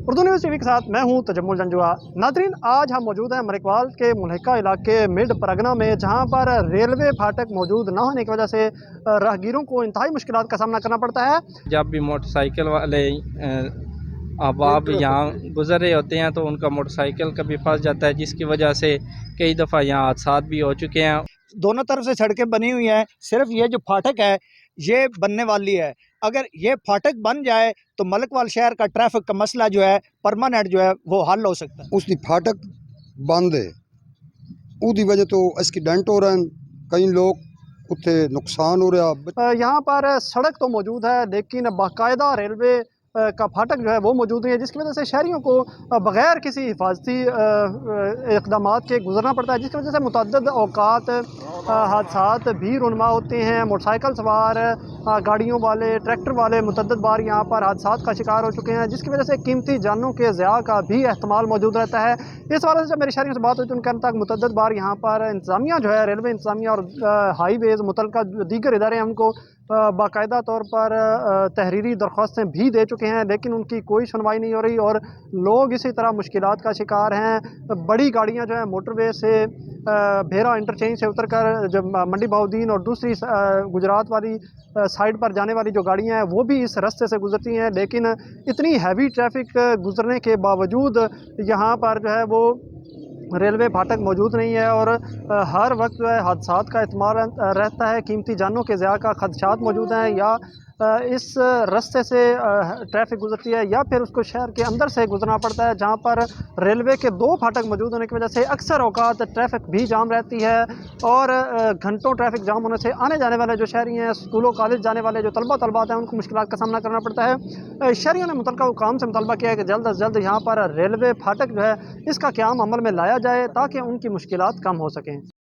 Urdu news T V کے ساتھ میں ہوں تجمل جنجوا۔ ناظرین، آج ہم موجود ہیں ملکوال کے ملحقہ علاقے مڈ پرگنہ میں، جہاں پر ریلوے پھاٹک موجود نہ ہونے کی وجہ سے راہگیروں کو انتہائی مشکلات کا سامنا کرنا پڑتا ہے۔ جب بھی موٹر سائیکل والے احباب یہاں گزر رہے ہوتے ہیں تو ان کا موٹر سائیکل کبھی پھنس جاتا ہے، جس کی وجہ سے کئی دفعہ یہاں حادثات بھی ہو چکے ہیں۔ دونوں طرف سے سڑکیں بنی ہوئی ہیں، صرف یہ جو پھاٹک ہے یہ بننے والی ہے۔ اگر یہ پھاٹک بن جائے تو ملکوال شہر کا ٹریفک کا مسئلہ جو ہے پرماننٹ جو ہے وہ حل ہو سکتا ہے۔ اس دی پھاٹک بند ہے، او دی وجہ تو ایکسیڈنٹ ہو رہے ہیں، کئی لوگ اتنے نقصان ہو رہا۔ یہاں پر سڑک تو موجود ہے لیکن باقاعدہ ریلوے کا پھاٹک جو ہے وہ موجود نہیں ہے، جس کی وجہ سے شہریوں کو بغیر کسی حفاظتی اقدامات کے گزرنا پڑتا ہے، جس کی وجہ سے متعدد اوقات حادثات بھی رونما ہوتے ہیں۔ موٹر سائیکل سوار، گاڑیوں والے، ٹریکٹر والے متعدد بار یہاں پر حادثات کا شکار ہو چکے ہیں، جس کی وجہ سے قیمتی جانوں کے ضیاع کا بھی احتمال موجود رہتا ہے۔ اس حوالے سے جب میری شہریوں سے بات ہوئی تو ان کا کہنا تھا متعدد بار یہاں پر انتظامیہ جو ہے، ریلوے انتظامیہ اور ہائی ویز متعلقہ دیگر ادارے ہم کو باقاعدہ طور پر تحریری درخواستیں بھی دے چکے ہیں، لیکن ان کی کوئی سنوائی نہیں ہو رہی اور لوگ اسی طرح مشکلات کا شکار ہیں۔ بڑی گاڑیاں جو ہیں موٹر وے سے بھیرا انٹرچینج سے اتر کر جب منڈی بہاؤالدین اور دوسری گجرات والی سائڈ پر جانے والی جو گاڑیاں ہیں وہ بھی اس رستے سے گزرتی ہیں، لیکن اتنی ہیوی ٹریفک گزرنے کے باوجود یہاں پر جو ہے وہ ریلوے پھاٹک موجود نہیں ہے اور ہر وقت جو ہے حادثات کا احتمال رہتا ہے، قیمتی جانوں کے ضیاع کا خدشات موجود ہیں، یا اس رستے سے ٹریفک گزرتی ہے یا پھر اس کو شہر کے اندر سے گزرنا پڑتا ہے، جہاں پر ریلوے کے دو پھاٹک موجود ہونے کی وجہ سے اکثر اوقات ٹریفک بھی جام رہتی ہے اور گھنٹوں ٹریفک جام ہونے سے آنے جانے والے جو شہری ہیں، اسکولوں کالج جانے والے جو طلبات ہیں، ان کو مشکلات کا سامنا کرنا پڑتا ہے۔ شہریوں نے متعلقہ حکام سے مطالبہ کیا ہے کہ جلد از جلد یہاں پر ریلوے پھاٹک جو ہے اس کا قیام عمل میں لایا جائے تاکہ ان کی مشکلات کم ہو سکیں۔